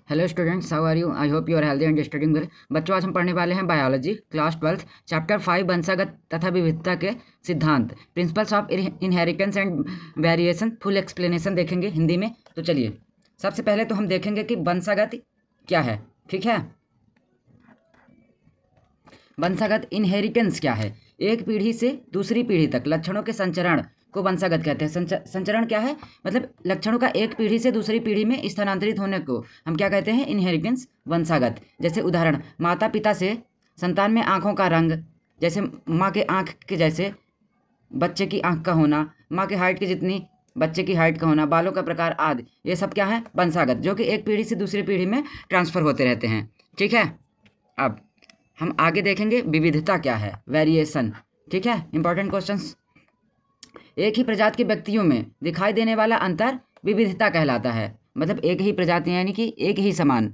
Hello students, how are you? I hope you are healthy and studying well. बच्चों, आज हम पढ़ने वाले हैं बायोलॉजी क्लास 12 चैप्टर 5 वंशागत तथा विविधता के सिद्धांत, principles of inheritance and variation. Full explanation देखेंगे हिंदी में। तो चलिए, सबसे पहले तो हम देखेंगे कि वंशागत क्या है। ठीक है, वंशागत इनहेरिटेंस क्या है? एक पीढ़ी से दूसरी पीढ़ी तक लक्षणों के संचरण को वंशागत कहते हैं। संचरण क्या है? मतलब लक्षणों का एक पीढ़ी से दूसरी पीढ़ी में स्थानांतरित होने को हम क्या कहते हैं? इनहेरिटेंस, वंशागत। जैसे उदाहरण, माता पिता से संतान में आँखों का रंग, जैसे माँ के आँख के जैसे बच्चे की आँख का होना, माँ के हाइट की जितनी बच्चे की हाइट का होना, बालों का प्रकार आदि, ये सब क्या है? वंशागत, जो कि एक पीढ़ी से दूसरी पीढ़ी में ट्रांसफर होते रहते हैं। ठीक है, अब हम आगे देखेंगे विविधता क्या है, वेरिएशन। ठीक है, इंपॉर्टेंट क्वेश्चंस। एक ही प्रजाति के व्यक्तियों में दिखाई देने वाला अंतर विविधता कहलाता है। मतलब एक ही प्रजाति यानी कि एक ही समान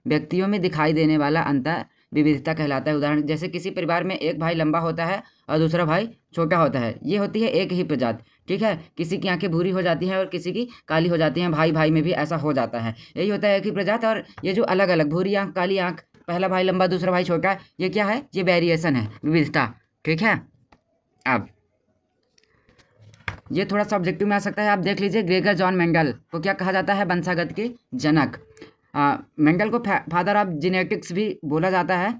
व्यक्तियों में दिखाई देने वाला अंतर विविधता कहलाता है। उदाहरण, जैसे किसी परिवार में एक भाई लंबा होता है और दूसरा भाई छोटा होता है, ये होती है एक ही प्रजाति। ठीक है, किसी की आंखें भूरी हो जाती हैं और किसी की काली हो जाती हैं, भाई भाई में भी ऐसा हो जाता है, यही होता है एक ही प्रजाति। और ये जो अलग अलग भूरी आंख, काली आंख, पहला भाई लंबा दूसरा भाई छोटा, ये क्या है? ये वेरिएशन है, विविधता। ठीक है, अब ये थोड़ा सा ऑब्जेक्टिव में आ सकता है, आप देख लीजिए। ग्रेगर जॉन मेंडल को क्या कहा जाता है? वंशागत के जनक। मेंडल को फादर ऑफ जेनेटिक्स भी बोला जाता है।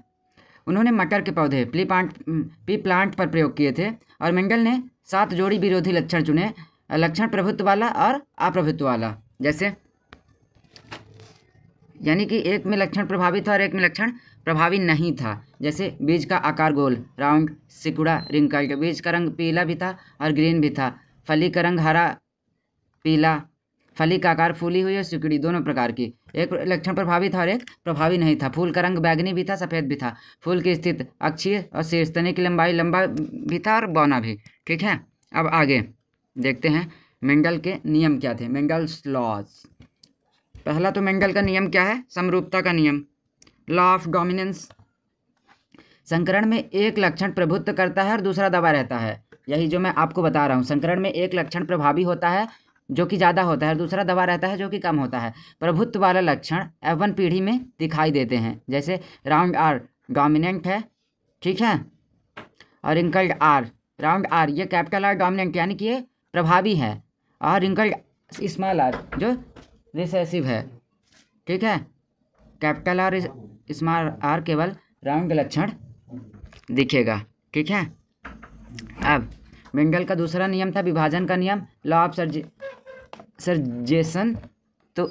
उन्होंने मटर के पौधे पी प्लांट पर प्रयोग किए थे और मेंडल ने 7 जोड़ी विरोधी लक्षण चुने, लक्षण प्रभुत्व वाला और अप्रभुत्व वाला। जैसे यानी कि एक में लक्षण प्रभावी था और एक में लक्षण प्रभावी नहीं था। जैसे बीज का आकार गोल, राउंड, सिकुड़ा, रिंकल्ड। बीज का रंग पीला भी था और ग्रीन भी था। फली का रंग हरा पीला, फली का आकार फूली हुई और सिकुड़ी, दोनों प्रकार की। एक लक्षण प्रभावी था और एक प्रभावी नहीं था। फूल का रंग बैगनी भी था, सफ़ेद भी था। फूल की स्थिति अक्षीय और शीर्ष, तने की लंबाई लंबा भी था और बौना भी। ठीक है, अब आगे देखते हैं मेंडल के नियम क्या थे, मेंडल्स लॉज। पहला तो मेंडल का नियम क्या है? समरूपता का नियम, लॉ ऑफ डोमिनेंस। संकरण में एक लक्षण प्रभुत्व करता है और दूसरा दबा रहता है। यही जो मैं आपको बता रहा हूँ, संकरण में एक लक्षण प्रभावी होता है जो कि ज़्यादा होता है और दूसरा दबा रहता है जो कि कम होता है। प्रभुत्व वाला लक्षण F1 पीढ़ी में दिखाई देते हैं। जैसे राउंड आर डोमिनेंट है, ठीक है, और रिंकल्ड आर, राउंड आर ये कैपिटल आर डोमिनेंट यानी कि ये प्रभावी है, और रिंकल्ड स्मॉल आर जो रिसेसिव है। ठीक है, कैपिटल आर स्मॉल आर केवल राउंड लक्षण दिखेगा। ठीक है, अब मेंडल का दूसरा नियम था विभाजन का नियम, लॉ ऑफ सर्जेशन। तो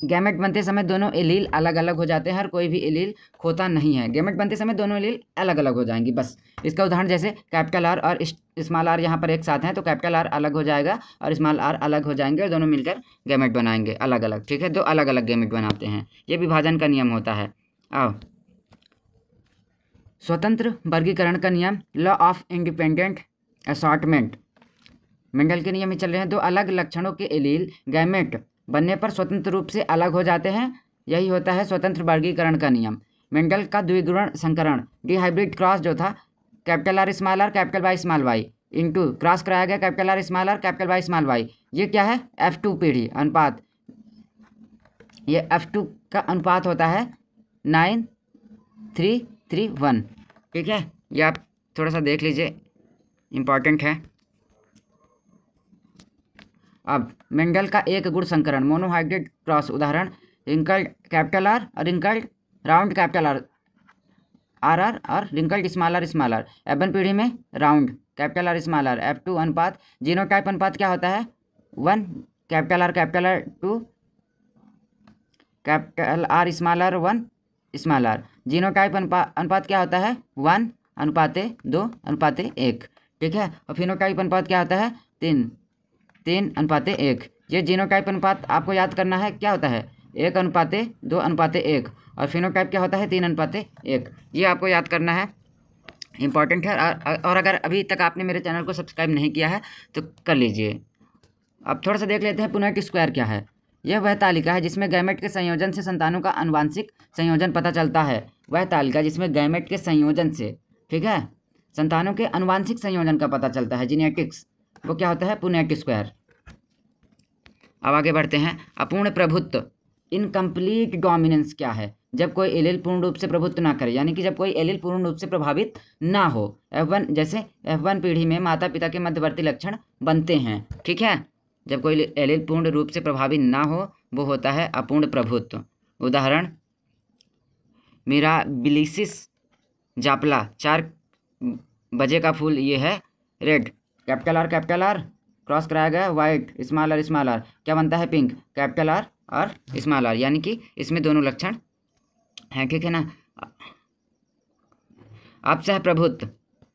गैमेट बनते समय दोनों एलील अलग अलग हो जाते हैं और कोई भी एलील खोता नहीं है। गैमेट बनते समय दोनों एलील अलग अलग हो जाएंगी बस। इसका उदाहरण जैसे कैपिटल आर और स्मॉल आर यहाँ पर एक साथ हैं, तो कैपिटल आर अलग हो जाएगा और स्मॉल आर अलग हो जाएंगे और दोनों मिलकर गैमेट बनाएंगे अलग अलग। ठीक है, दो अलग अलग गैमेट बनाते हैं, ये विभाजन का नियम होता है। अब स्वतंत्र वर्गीकरण का नियम, law of independent assortment. Mendel के नियम ही चल रहे हैं। दो अलग लक्षणों के एलील गैमेट बनने पर स्वतंत्र रूप से अलग हो जाते हैं, यही होता है स्वतंत्र वर्गीकरण का नियम। मेंडल का द्विगुण संकरण, डिहाइब्रिड क्रॉस जो था, capital R small r capital Y small y into cross कराया गया capital R small r capital Y small y, ये क्या है? F2 पीढ़ी अनुपात। ये F2 का अनुपात होता है 9:3:1। ठीक है, ये आप थोड़ा सा देख लीजिए, इम्पॉर्टेंट है। अब मेंडल का एक गुण संकरण, मोनोहाइब्रिड क्रॉस। उदाहरण, रिंकल्ड कैपिटल आर और wrinkled round capital R R R और रिंकल्ड स्मॉल आर। F1 पीढ़ी में round capital R small r. F2 अनुपात, जीनोटाइप अनुपात क्या होता है? 1 capital R 2 capital R small r 1 small r. Genotype अनुपात क्या होता है? 1:2:1। ठीक है, और फिनोटाइप अनुपात क्या होता है? 3:1। ये जीनोटाइप अनुपात आपको याद करना है, क्या होता है? 1:2:1। और फिनोटाइप क्या होता है? 3:1। ये आपको याद करना है, इंपॉर्टेंट है। और अगर अभी तक आपने मेरे चैनल को सब्सक्राइब नहीं किया है तो कर लीजिए। अब थोड़ा सा देख लेते हैं पुनेट स्क्वायर क्या है। यह वह तालिका है जिसमें गैमेट के संयोजन से संतानों का आनुवंशिक संयोजन पता चलता है। वह तालिका जिसमें गैमेट के संयोजन से, ठीक है, संतानों के आनुवंशिक संयोजन का पता चलता है, जीनेटिक्स, वो क्या होता है? Punnett square. अब आगे बढ़ते हैं। अपूर्ण प्रभुत्व इनकम्प्लीट डोमिनेंस क्या है? जब कोई एलील पूर्ण रूप से प्रभुत्व ना करे, यानी कि जब कोई एलील पूर्ण रूप से प्रभावित ना हो। F1 जैसे F1 पीढ़ी में माता पिता के मध्यवर्ती लक्षण बनते हैं, ठीक है। जब कोई एलील पूर्ण रूप से प्रभावित ना हो वो होता है अपूर्ण प्रभुत्व। उदाहरण मिराबिलिसिस जापला, 4 बजे का फूल, ये है रेड, कैपिटल आर क्रॉस कराया गया, वाइट स्मॉल आर, क्या बनता है पिंक, कैपिटल आर और स्मॉल आर, यानी कि इसमें दोनों लक्षण हैं, ठीक है ना। अब सहप्रभुत्व,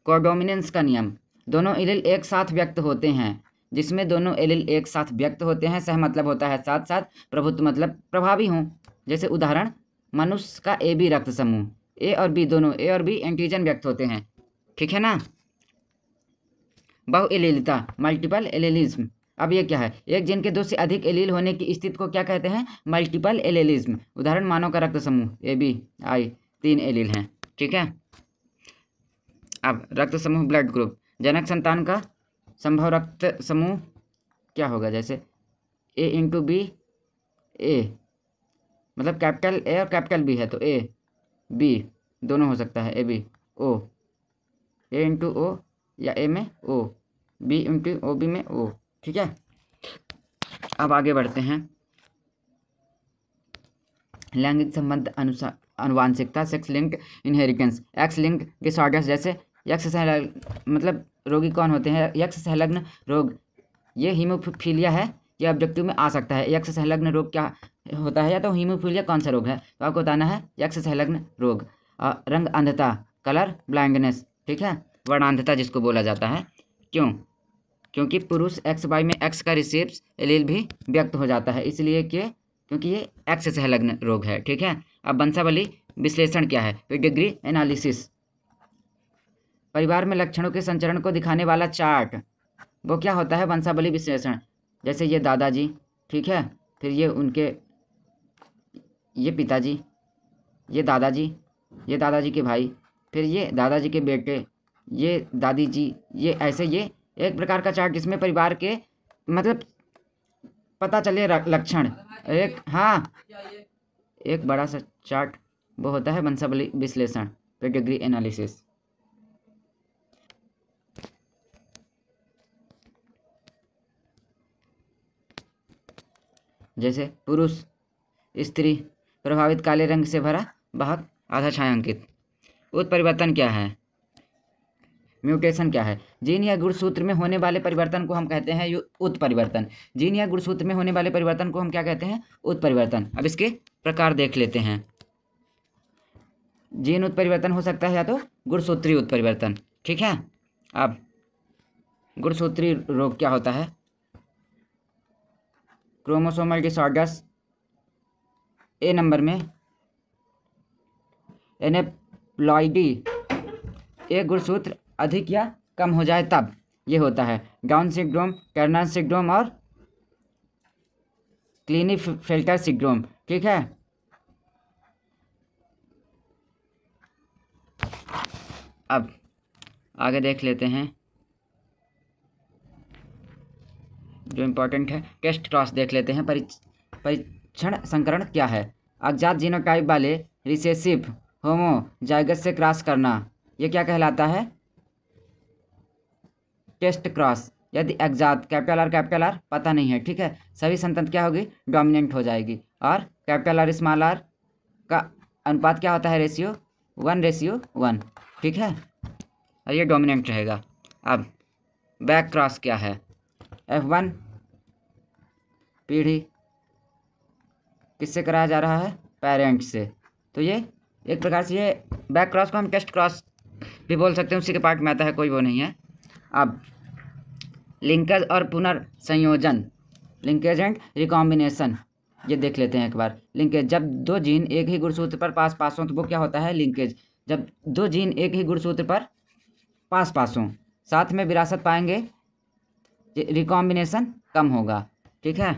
कोडोमिनेंस का नियम, दोनों एलील एक साथ व्यक्त होते हैं। जिसमें दोनों एलील एक साथ व्यक्त होते हैं, सह मतलब होता है साथ साथ, प्रभुत्व मतलब प्रभावी हों। जैसे उदाहरण मनुष्य का AB रक्त समूह, A और B दोनों, A और B एंटीजन व्यक्त होते हैं, ठीक है ना। बहुएलीलता, मल्टीपल एलीलिज्म। अब ये क्या है? एक जीन के 2 से अधिक एलील होने की स्थिति को क्या कहते हैं? मल्टीपल एलीलिज्म। उदाहरण मानव का रक्त समूह ABI, 3 एलील हैं, ठीक है। अब रक्त समूह ब्लड ग्रुप, जनक संतान का संभव रक्त समूह क्या होगा? जैसे A×B A, मतलब कैपिटल A और कैपिटल B है तो AB दोनों हो सकता है, ABO, A×O या A में O, B×OB में O, ठीक है। अब आगे बढ़ते हैं। लैंगिक संबंध अनुसार अनुवांशिकता, sex linked inheritance, X linked disorders, जैसे यक्ष सहलग्न, मतलब रोगी कौन होते हैं? यक्ष सहलग्न रोग, ये हीमोफीलिया है, ये ऑब्जेक्टिव में आ सकता है। यक्ष सहलग्न रोग क्या होता है? या तो हीमोफीलिया कौन सा रोग है, तो आपको बताना है यक्ष सहलग्न रोग। रंग अंधता, कलर ब्लाइंडनेस, ठीक है, वर्णांधता जिसको बोला जाता है। क्यों? क्योंकि पुरुष XY में X का रिसेप्स एलील भी व्यक्त हो जाता है, इसलिए क्योंकि ये X सहलग्न रोग है, ठीक है। अब वंशावली विश्लेषण क्या है? पेडिग्री एनालिसिस, परिवार में लक्षणों के संचरण को दिखाने वाला चार्ट, वो क्या होता है? वंशावली विश्लेषण। जैसे ये दादाजी, ठीक है, फिर ये उनके, ये पिताजी, ये दादाजी के भाई, फिर ये दादाजी के बेटे, ये दादी जी, ये ऐसे, ये एक प्रकार का चार्ट जिसमें परिवार के मतलब पता चले लक्षण। एक बड़ा सा चार्ट वो होता है वंशावली विश्लेषण, पेडिग्री एनालिसिस। जैसे पुरुष, स्त्री, प्रभावित, काले रंग से भरा, वाहक, आधा छायांकित। उत्परिवर्तन क्या है? म्यूटेशन क्या है? जीन या गुणसूत्र में होने वाले परिवर्तन को हम कहते हैं उत्परिवर्तन। जीन या गुणसूत्र में होने वाले परिवर्तन को हम क्या कहते हैं? उत्परिवर्तन। अब इसके प्रकार देख लेते हैं। जीन उत्परिवर्तन हो सकता है या तो गुणसूत्रीय उत्परिवर्तन, ठीक है। अब गुणसूत्रीय रोग क्या होता है? क्रोमोसोमल डिसऑर्डर्स, A नंबर में एनेप्लॉइडी, एक गुणसूत्र अधिक या कम हो जाए तब ये होता है। डाउन सिंड्रोम, टर्नर सिंड्रोम और क्लिनेफेल्टर सिंड्रोम, ठीक है। अब आगे देख लेते हैं जो इम्पोर्टेंट है, टेस्ट क्रॉस देख लेते हैं। परीक्षण संकरण क्या है? अज्ञात जीनोटाइप वाले रिसेसिव होमोजाइगस से क्रॉस करना, ये क्या कहलाता है? Test cross. यदि अज्ञात, कैपिटल आर पता नहीं है, ठीक है, सभी संतति क्या होगी? डोमिनेंट हो जाएगी। और कैपिटल आर स्मॉल आर का अनुपात क्या होता है? रेशियो 1:1, ठीक है, और ये डोमिनेंट रहेगा। अब बैक क्रॉस क्या है? F1 पीढ़ी किससे कराया जा रहा है? पेरेंट से। तो ये एक प्रकार से, ये बैक क्रॉस को हम टेस्ट क्रॉस भी बोल सकते हैं, उसी के पार्ट में आता है, कोई वो नहीं है। अब लिंकेज और पुनर्संयोजन, लिंकेज एंड रिकॉम्बिनेशन, ये देख लेते हैं एक बार। लिंकेज, जब 2 जीन एक ही गुणसूत्र पर पास हों तो वो क्या होता है? लिंकेज। जब 2 जीन एक ही गुणसूत्र पर पास हों, साथ में विरासत पाएंगे, रिकॉम्बिनेशन कम होगा, ठीक है।